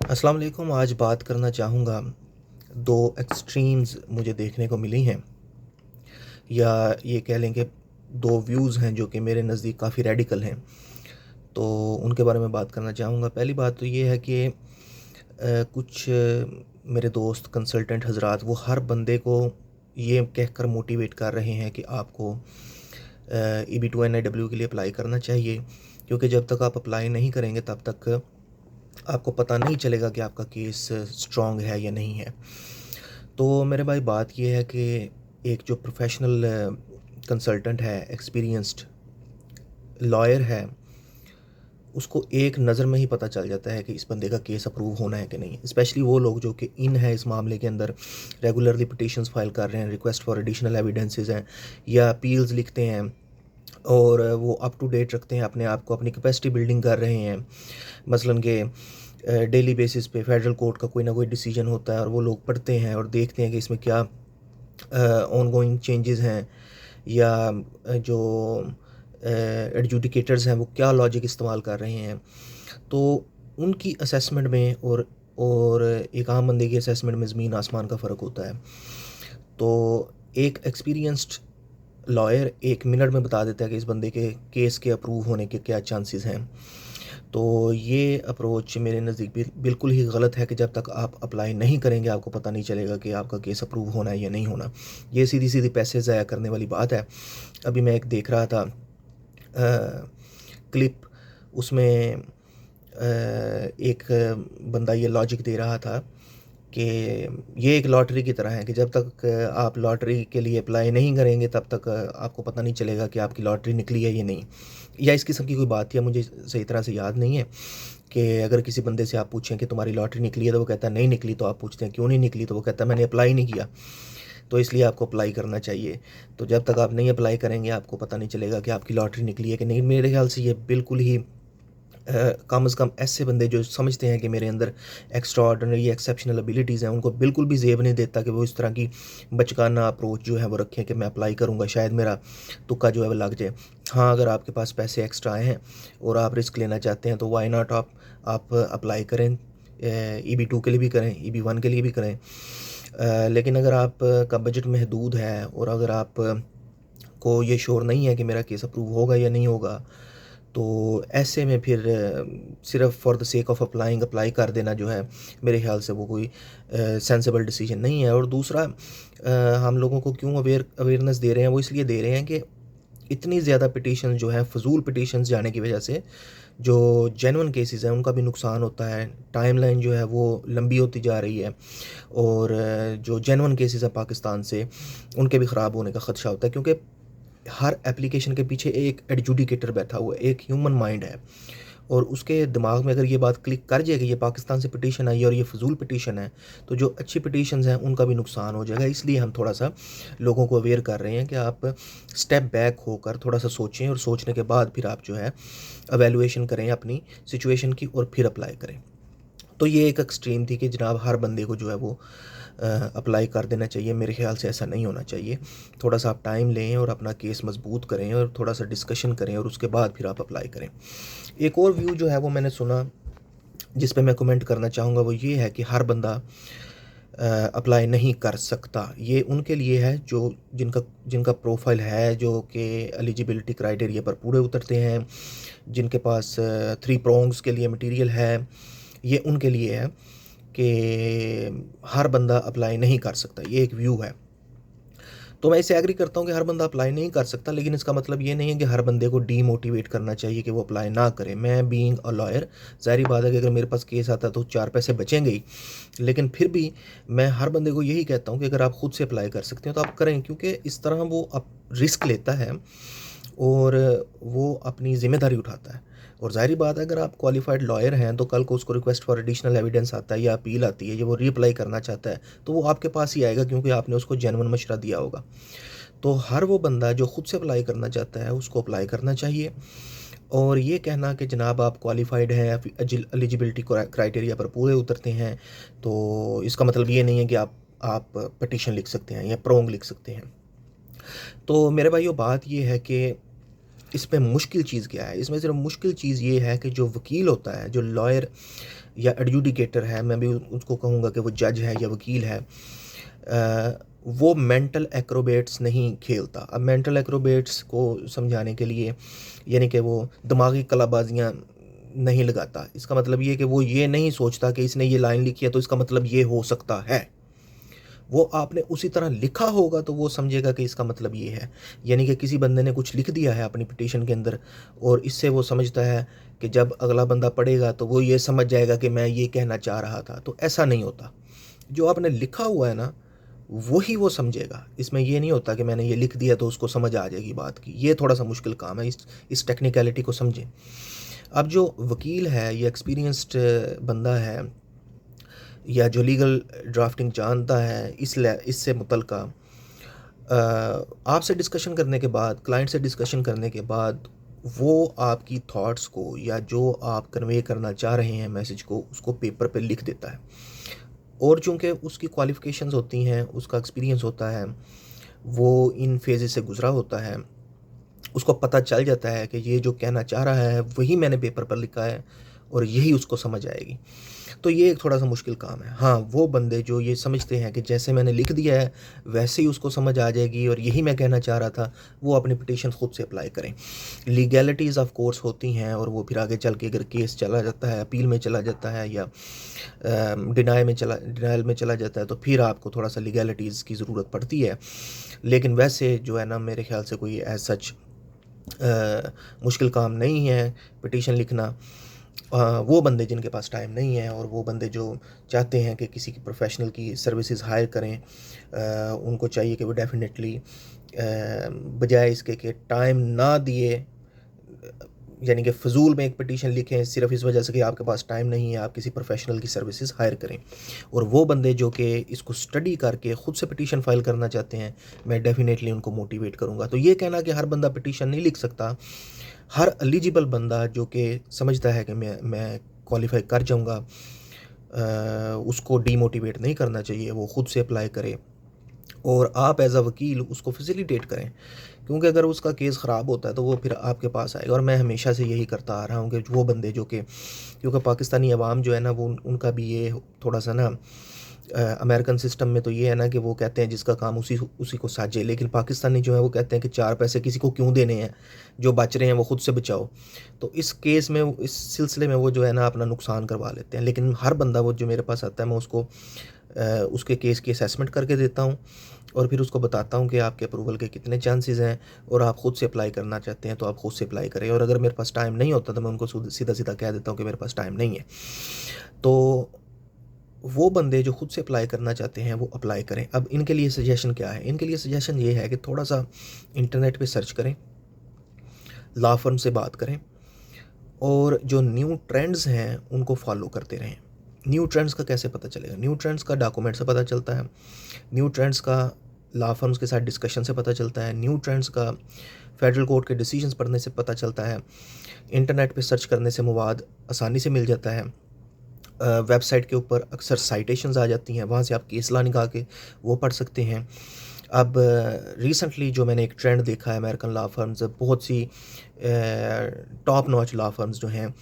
अस्सलाम वालेकुम। आज बात करना चाहूँगा, 2 एक्सट्रीम्स मुझे देखने को मिली हैं, या ये कह लें कि 2 व्यूज़ हैं जो कि मेरे नज़दीक काफ़ी रेडिकल हैं। तो उनके बारे में बात करना चाहूँगा। पहली बात तो ये है कि कुछ मेरे दोस्त कंसल्टेंट हज़रात वो हर बंदे को ये कहकर मोटिवेट कर रहे हैं कि आपको EB-2 NIW के लिए अप्लाई करना चाहिए, क्योंकि जब तक आप अप्लाई नहीं करेंगे तब तक आपको पता नहीं चलेगा कि आपका केस स्ट्रॉन्ग है या नहीं है। तो मेरे भाई बात ये है कि एक जो प्रोफेशनल कंसल्टेंट है, एक्सपीरियंस्ड लॉयर है, उसको एक नज़र में ही पता चल जाता है कि इस बंदे का केस अप्रूव होना है कि नहीं। स्पेशली वो लोग जो कि इन है इस मामले के अंदर, रेगुलरली पिटिशंस फाइल कर रहे हैं, रिक्वेस्ट फॉर एडिशनल एविडेंसेस हैं या अपील्स लिखते हैं, और वो अप टू डेट रखते हैं अपने आप को, अपनी कैपेसिटी बिल्डिंग कर रहे हैं। मसलन कि डेली बेसिस पे फेडरल कोर्ट का कोई ना कोई डिसीजन होता है और वो लोग पढ़ते हैं और देखते हैं कि इसमें क्या ऑनगोइंग चेंजेस हैं, या जो एडजुडिकेटर्स हैं वो क्या लॉजिक इस्तेमाल कर रहे हैं। तो उनकी असेसमेंट में और एक आम बंदे की असेसमेंट में ज़मीन आसमान का फ़र्क होता है। तो एक एक्सपीरियंस्ड लॉयर 1 मिनट में बता देता है कि इस बंदे के केस के अप्रूव होने के क्या चांसेस हैं। तो ये अप्रोच मेरे नज़दीक बिल्कुल ही गलत है कि जब तक आप अप्लाई नहीं करेंगे आपको पता नहीं चलेगा कि आपका केस अप्रूव होना है या नहीं होना। ये सीधी-सीधी पैसे ज़ाया करने वाली बात है। अभी मैं एक देख रहा था क्लिप, उसमें एक बंदा ये लॉजिक दे रहा था कि ये एक लॉटरी की तरह है कि जब तक आप लॉटरी के लिए अप्लाई नहीं करेंगे तब तक आपको पता नहीं चलेगा कि आपकी लॉटरी निकली है या नहीं, या इस किस्म की कोई बात थी, मुझे सही तरह से याद नहीं है। कि अगर किसी बंदे से आप पूछें कि तुम्हारी लॉटरी निकली है तो वो कहता है नहीं निकली, तो आप पूछते हैं क्यों नहीं निकली, तो वो कहता है मैंने अप्लाई नहीं किया, तो इसलिए आपको अप्लाई करना चाहिए। तो जब तक आप नहीं अप्लाई करेंगे आपको पता नहीं चलेगा कि आपकी लॉटरी निकली है कि नहीं। मेरे ख्याल से ये बिल्कुल ही कम से कम ऐसे बंदे जो समझते हैं कि मेरे अंदर एक्स्ट्रा ऑर्डिनरी एक्सेप्शनल एबिलिटीज़ हैं, उनको बिल्कुल भी ज़ेब नहीं देता कि वो इस तरह की बचकाना अप्रोच जो है वो रखें कि मैं अप्लाई करूँगा, शायद मेरा तुक्का जो है वो लग जाए। हाँ, अगर आपके पास पैसे एक्स्ट्रा आए हैं और आप रिस्क लेना चाहते हैं तो व्हाई नॉट, आप अप्लाई करें। EB-2 के लिए भी करें, EB-1 के लिए भी करें। लेकिन अगर आप का बजट महदूद है और अगर आप को ये श्योर नहीं है कि मेरा केस अप्रूव होगा या नहीं होगा, तो ऐसे में फिर सिर्फ़ for the sake of applying apply कर देना जो है, मेरे ख़्याल से वो कोई सेंसिबल डिसीजन नहीं है। और दूसरा, हम लोगों को क्यों अवेयरनेस दे रहे हैं, वो इसलिए दे रहे हैं कि इतनी ज़्यादा पिटीशन जो है, फ़िज़ूल पिटीशंस जाने की वजह से जो जेन्युइन केसेस हैं उनका भी नुकसान होता है। टाइमलाइन जो है वो लंबी होती जा रही है, और जो जेन्युइन केसेस हैं पाकिस्तान से, उनके भी ख़राब होने का ख़दशा होता है, क्योंकि हर एप्लीकेशन के पीछे एक एडजुडिकेटर बैठा हुआ है, एक ह्यूमन माइंड है, और उसके दिमाग में अगर ये बात क्लिक कर जाएगी ये पाकिस्तान से पिटीशन आई है और ये फ़िज़ूल पिटीशन है, तो जो अच्छी पिटीशंस हैं उनका भी नुकसान हो जाएगा। इसलिए हम थोड़ा-सा लोगों को अवेयर कर रहे हैं कि आप स्टेप बैक होकर थोड़ा-सा सोचें, और सोचने के बाद फिर आप जो है इवैल्यूएशन करें अपनी सिचुएशन की और फिर अप्लाई करें। तो ये एक एक्सट्रीम थी कि जनाब हर बंदे को जो है वो अप्लाई कर देना चाहिए। मेरे ख़्याल से ऐसा नहीं होना चाहिए। थोड़ा-सा आप टाइम लें और अपना केस मज़बूत करें और थोड़ा-सा डिस्कशन करें और उसके बाद फिर आप अप्लाई करें। एक और व्यू जो है वो मैंने सुना, जिस पे मैं कमेंट करना चाहूँगा, वो ये है कि हर बंदा अप्लाई नहीं कर सकता। ये उनके लिए है जो जिनका जिनका प्रोफाइल है, जो कि एलिजिबिलिटी क्राइटेरिया पर पूरे उतरते हैं, जिनके पास 3 प्रोंग्स के लिए मटेरियल है। ये उनके लिए है कि हर बंदा अप्लाई नहीं कर सकता, ये एक व्यू है। तो मैं इससे एग्री करता हूँ कि हर बंदा अप्लाई नहीं कर सकता, लेकिन इसका मतलब ये नहीं है कि हर बंदे को डीमोटिवेट करना चाहिए कि वो अप्लाई ना करे। मैं बीइंग अ लॉयर, ज़ाहिर बात है कि अगर मेरे पास केस आता है तो 4 पैसे बचेंगे ही, लेकिन फिर भी मैं हर बंदे को यही कहता हूँ कि अगर आप खुद से अप्लाई कर सकते हैं तो आप करें, क्योंकि इस तरह वो रिस्क लेता है और वो अपनी ज़िम्मेदारी उठाता है। और ज़ाहिर-सी बात है, अगर आप क्वालिफ़ाइड लॉयर हैं तो कल को उसको रिक्वेस्ट फॉर एडिशनल एविडेंस आता है या अपील आती है या वो रीअप्लाई करना चाहता है, तो वो आपके पास ही आएगा, क्योंकि आपने उसको जेन्युइन मशवरा दिया होगा। तो हर वो बंदा जो खुद से अप्लाई करना चाहता है उसको अप्लाई करना चाहिए। और ये कहना कि जनाब आप क्वालिफ़ाइड हैं या फिर एलिजिबिलिटी क्राइटेरिया पर पूरे उतरते हैं, तो इसका मतलब ये नहीं है कि आप पिटीशन लिख सकते हैं या प्रोंग लिख सकते हैं। तो मेरे भाइयों, बात ये है कि इसमें मुश्किल चीज़ क्या है? इसमें सिर्फ़ मुश्किल चीज़ ये है कि जो वकील होता है, जो लॉयर या एडजुडिकेटर है, मैं भी उसको कहूँगा कि वो जज है या वकील है, वो मेंटल एक्रोबेट्स नहीं खेलता। अब मेंटल एक्रोबेट्स को समझाने के लिए यानी कि वो दिमागी कलाबाजियाँ नहीं लगाता। इसका मतलब ये कि वो ये नहीं सोचता कि इसने ये लाइन लिखी है तो इसका मतलब ये हो सकता है। वो आपने उसी तरह लिखा होगा तो वो समझेगा कि इसका मतलब ये है। यानी कि किसी बंदे ने कुछ लिख दिया है अपनी पिटीशन के अंदर और इससे वो समझता है कि जब अगला बंदा पढ़ेगा तो वो ये समझ जाएगा कि मैं ये कहना चाह रहा था। तो ऐसा नहीं होता। जो आपने लिखा हुआ है ना, वही वो समझेगा। इसमें ये नहीं होता कि मैंने ये लिख दिया तो उसको समझ आ जाएगी बात की। ये थोड़ा-सा मुश्किल काम है, इस टेक्निकलिटी को समझें। अब जो वकील है या एक्सपीरियंस्ड बंदा है या जो लीगल ड्राफ्टिंग जानता है इससे मुतल्लिका आपसे डिस्कशन करने के बाद, क्लाइंट से डिस्कशन करने के बाद, वो आपकी थॉट्स को या जो आप कन्वे करना चाह रहे हैं मैसेज को, उसको पेपर पे लिख देता है। और चूँकि उसकी क्वालिफ़िकेशंस होती हैं, उसका एक्सपीरियंस होता है, वो इन फेजेज़ से गुज़रा होता है, उसको पता चल जाता है कि ये जो कहना चाह रहा है वही मैंने पेपर पर लिखा है और यही उसको समझ आएगी। तो ये एक थोड़ा-सा मुश्किल काम है। हाँ, वो बंदे जो ये समझते हैं कि जैसे मैंने लिख दिया है वैसे ही उसको समझ आ जाएगी और यही मैं कहना चाह रहा था, वो अपनी पिटीशन खुद से अप्लाई करें। लीगैलिटीज़ ऑफ़ कोर्स होती हैं और वो फिर आगे चल के अगर केस चला जाता है, अपील में चला जाता है या डिनायल में चला जाता है तो फिर आपको थोड़ा-सा लीगैलिटीज़ की ज़रूरत पड़ती है। लेकिन वैसे जो है ना, मेरे ख़्याल से कोई एज़ सच मुश्किल काम नहीं है पिटीशन लिखना। वो बंदे जिनके पास टाइम नहीं है और वो बंदे जो चाहते हैं कि किसी की प्रोफेशनल की सर्विसेज हायर करें, उनको चाहिए कि वो डेफिनेटली बजाय इसके कि टाइम ना दिए, यानी कि फ़िज़ूल में एक पिटीशन लिखें सिर्फ़ इस वजह से कि आपके पास टाइम नहीं है, आप किसी प्रोफेशनल की सर्विसेज हायर करें। और वो बंदे जो कि इसको स्टडी करके ख़ुद से पिटीशन फ़ाइल करना चाहते हैं, मैं डेफिनेटली उनको मोटिवेट करूँगा। तो ये कहना कि हर बंदा पिटीशन नहीं लिख सकता, हर एलिजिबल बंदा जो कि समझता है कि मैं क्वालिफ़ाई कर जाऊँगा, उसको डीमोटिवेट नहीं करना चाहिए, वो ख़ुद से अप्लाई करे और आप एज़ अ वकील उसको फैसिलिटेट करें। क्योंकि अगर उसका केस ख़राब होता है तो वो फिर आपके पास आएगा। और मैं हमेशा से यही करता आ रहा हूँ कि वो बंदे जो कि, क्योंकि पाकिस्तानी अवाम जो है ना, वो उनका भी ये थोड़ा-सा ना, अमेरिकन सिस्टम में तो ये है ना कि वो कहते हैं जिसका काम उसी उसी को साझे, लेकिन पाकिस्तानी जो है वो कहते हैं कि 4 पैसे किसी को क्यों देने हैं, जो बच रहे हैं वो खुद से बचाओ। तो इस केस में, इस सिलसिले में वो जो है ना अपना नुकसान करवा लेते हैं। लेकिन हर बंदा वो जो मेरे पास आता है मैं उसको उसके केस की असेसमेंट करके देता हूँ और फिर उसको बताता हूँ कि आपके अप्रूवल के कितने चांसेस हैं और आप खुद से अप्लाई करना चाहते हैं तो आप खुद से अप्लाई करें। और अगर मेरे पास टाइम नहीं होता तो मैं उनको सीधा-सीधा कह देता हूँ कि मेरे पास टाइम नहीं है। तो वो बंदे जो खुद से अप्लाई करना चाहते हैं वो अप्लाई करें। अब इनके लिए सजेशन क्या है? इनके लिए सजेशन ये है कि थोड़ा-सा इंटरनेट पे सर्च करें, लॉ फर्म से बात करें और जो न्यू ट्रेंड्स हैं उनको फॉलो करते रहें। न्यू ट्रेंड्स का कैसे पता चलेगा? न्यू ट्रेंड्स का डॉक्यूमेंट से पता चलता है। न्यू ट्रेंड्स का लॉ फर्म्स के साथ डिस्कशन से पता चलता है। न्यू ट्रेंड्स का फेडरल कोर्ट के डिसीजंस पढ़ने से पता चलता है। इंटरनेट पे सर्च करने से मवाद आसानी से मिल जाता है। वेबसाइट के ऊपर अक्सर साइटेशंस आ जाती हैं, वहाँ से आप केस लॉ निकाल के वो पढ़ सकते हैं। अब रिसेंटली जो मैंने एक ट्रेंड देखा है, अमेरिकन लॉ फर्म्स, बहुत सी टॉप नॉच लॉ फर्म्स जो हैं,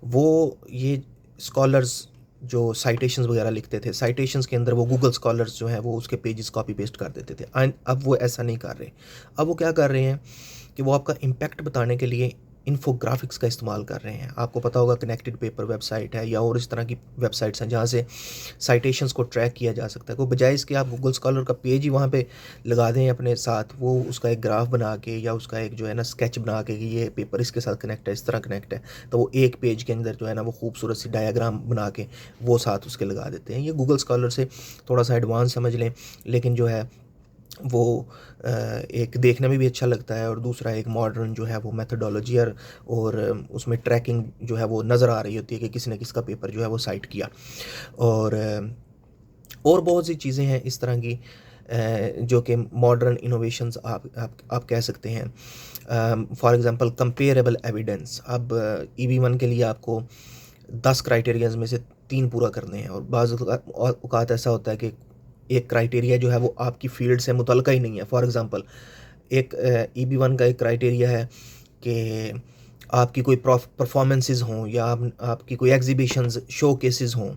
वो ये स्कॉलर्स जो साइटेशंस वगैरह लिखते थे, साइटेशंस के अंदर वो गूगल स्कॉलर्स जो हैं वो उसके पेजेस कॉपी पेस्ट कर देते थे। एंड अब वो ऐसा नहीं कर रहे। अब वो क्या कर रहे हैं कि वो आपका इम्पैक्ट बताने के लिए इन्फोग्राफिक्स का इस्तेमाल कर रहे हैं। आपको पता होगा कनेक्टेड पेपर वेबसाइट है या और इस तरह की वेबसाइट्स हैं जहाँ से साइटेशंस को ट्रैक किया जा सकता है। वो बजाय इसके आप गूगल स्कॉलर का पेज ही वहाँ पे लगा दें अपने साथ, वो उसका एक ग्राफ बना के या उसका एक जो है ना स्केच बना के कि ये पेपर इसके साथ कनेक्ट है, इस तरह कनेक्ट है, तो वो एक पेज के अंदर जो है ना वो खूबसूरत सी डायग्राम बना के वो साथ उसके लगा देते हैं। ये गूगल स्कॉलर से थोड़ा सा एडवांस समझ लें, लेकिन जो है वो एक देखने में भी अच्छा लगता है और दूसरा एक मॉडर्न जो है वो मेथडोलॉजी और उसमें ट्रैकिंग जो है वो नज़र आ रही होती है कि किसी ने किसका पेपर जो है वो साइट किया। और बहुत सी चीज़ें हैं इस तरह की जो कि मॉडर्न इनोवेशंस आप कह सकते हैं। For example comparable evidence. अब EB1 के लिए आपको 10 क्राइटेरियाज़ में से 3 पूरा करने हैं और बाज़ औक़ात ऐसा होता है कि एक क्राइटेरिया जो है वो आपकी फ़ील्ड से मुतल्लिक़ा ही नहीं है। फॉर एग्ज़ाम्पल एक EB1 का एक क्राइटेरिया है कि आपकी कोई परफॉर्मेंसेस हों या आपकी कोई एग्जीबिशंस शो केसेस हों।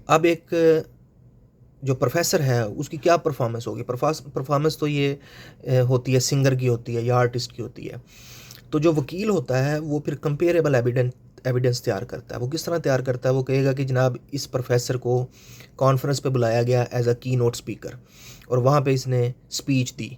अब एक जो प्रोफेसर है उसकी क्या परफॉर्मेंस होगी? परफॉर्मेंस तो ये होती है सिंगर की होती है या आर्टिस्ट की होती है। तो जो वकील होता है वो फिर कंपेरेबल एविडेंस तैयार करता है। वो किस तरह तैयार करता है? वो कहेगा कि जनाब इस प्रोफेसर को कॉन्फ्रेंस पे बुलाया गया एज अ की नोट स्पीकर और वहाँ पे इसने स्पीच दी,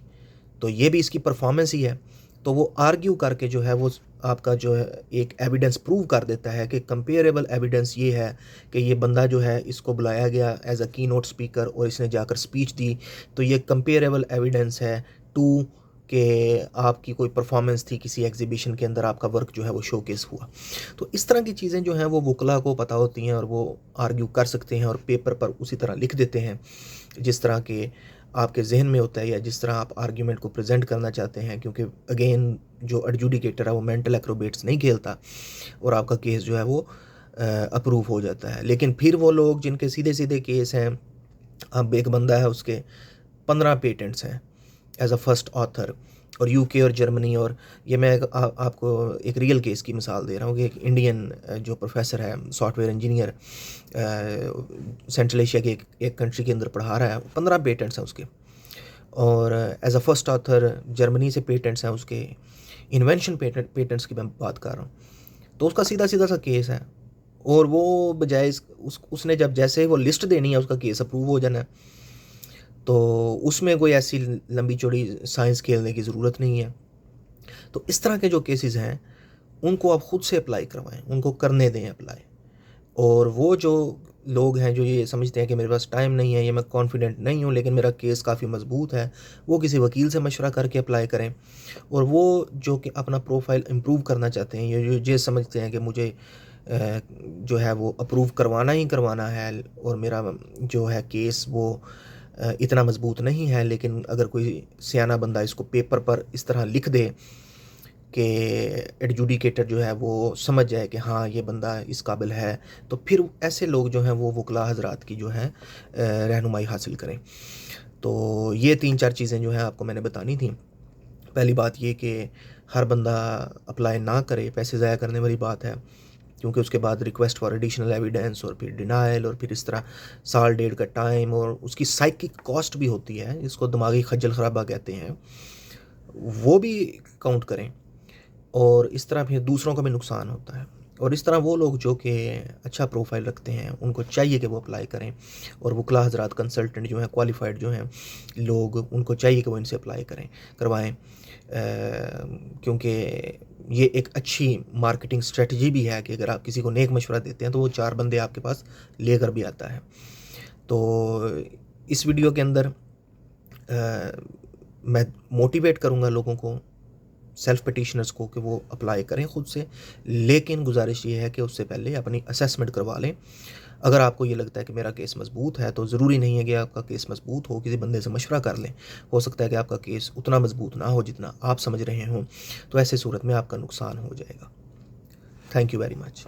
तो ये भी इसकी परफॉर्मेंस ही है। तो वो आर्ग्यू करके जो है वो आपका जो है एक एविडेंस प्रूव कर देता है कि कंपेरेबल एविडेंस ये है कि ये बंदा जो है इसको बुलाया गया एज अ की नोट स्पीकर और इसने जाकर स्पीच दी, तो ये कंपेरेबल एविडेंस है टू कि आपकी कोई परफॉर्मेंस थी किसी एग्जीबिशन के अंदर, आपका वर्क जो है वो शोकेस हुआ। तो इस तरह की चीज़ें जो हैं वो वकला को पता होती हैं और वो आर्ग्यू कर सकते हैं और पेपर पर उसी तरह लिख देते हैं जिस तरह के आपके जहन में होता है या जिस तरह आप आर्ग्यूमेंट को प्रेजेंट करना चाहते हैं। क्योंकि अगेन जो एडजुडिकेटर है वो मेंटल एक्रोबेट्स नहीं खेलता और आपका केस जो है वो अप्रूव हो जाता है। लेकिन फिर वो लोग जिनके सीधे सीधे केस हैं, अब एक बंदा है उसके 15 पेटेंट्स हैं एज अ फर्स्ट ऑथर और यूके और जर्मनी, और ये मैं आपको एक रियल केस की मिसाल दे रहा हूँ कि एक इंडियन जो प्रोफेसर है सॉफ्टवेयर इंजीनियर सेंट्रल एशिया के एक कंट्री के अंदर पढ़ा रहा है, 15 पेटेंट्स हैं उसके, और as a first author Germany से पेटेंट्स हैं उसके, इन्वेंशन पेटेंट्स की मैं बात कर रहा हूँ। तो उसका सीधा सीधा सा केस है और वो बजाय उसने जब जैसे वो लिस्ट देनी है उसका केस अप्रूव हो जाना है, तो उसमें कोई ऐसी लंबी चौड़ी साइंस खेलने की ज़रूरत नहीं है। तो इस तरह के जो केसेस हैं उनको आप ख़ुद से अप्लाई करवाएं, उनको करने दें अप्लाई। और वो जो लोग हैं जो ये समझते हैं कि मेरे पास टाइम नहीं है या मैं कॉन्फिडेंट नहीं हूँ लेकिन मेरा केस काफ़ी मजबूत है, वो किसी वकील से मशवरा करके अप्लाई करें। और वो जो कि अपना प्रोफाइल इम्प्रूव करना चाहते हैं या जो ये समझते हैं कि मुझे जो है वो अप्रूव करवाना ही करवाना है और मेरा जो है केस वो इतना मजबूत नहीं है, लेकिन अगर कोई सियाना बंदा इसको पेपर पर इस तरह लिख दे कि एडजुडिकेटर जो है वो समझ जाए कि हाँ ये बंदा इस काबिल है, तो फिर ऐसे लोग जो हैं वो वकला हजरात की जो है रहनुमाई हासिल करें। तो ये 3-4 चीज़ें जो हैं आपको मैंने बतानी थी। पहली बात ये कि हर बंदा अप्लाई ना करे, पैसे ज़ाया करने वाली बात है, क्योंकि उसके बाद रिक्वेस्ट फॉर एडिशनल एविडेंस और फिर डिनाइल और फिर इस तरह साल डेढ़ का टाइम और उसकी साइकिक कॉस्ट भी होती है, इसको दिमागी खज्जल खराबा कहते हैं, वो भी काउंट करें। और इस तरह फिर दूसरों का भी नुकसान होता है। और इस तरह वो लोग जो कि अच्छा प्रोफाइल रखते हैं उनको चाहिए कि वो अप्लाई करें, और वकला हजरात कंसल्टेंट जो हैं क्वालिफाइड जो हैं लोग उनको चाहिए कि वो इनसे अप्लाई करवाएं, क्योंकि ये एक अच्छी मार्केटिंग स्ट्रेटजी भी है कि अगर आप किसी को नेक मशवरा देते हैं तो वो 4 बंदे आपके पास लेकर भी आता है। तो इस वीडियो के अंदर मैं मोटिवेट करूँगा लोगों को, सेल्फ पिटिशनर्स को, कि वो अप्लाई करें ख़ुद से, लेकिन गुजारिश ये है कि उससे पहले अपनी असेसमेंट करवा लें। अगर आपको ये लगता है कि मेरा केस मजबूत है, तो ज़रूरी नहीं है कि आपका केस मजबूत हो, किसी बंदे से मशवरा कर लें। हो सकता है कि आपका केस उतना मजबूत ना हो जितना आप समझ रहे हों, तो ऐसे सूरत में आपका नुकसान हो जाएगा। Thank you very much.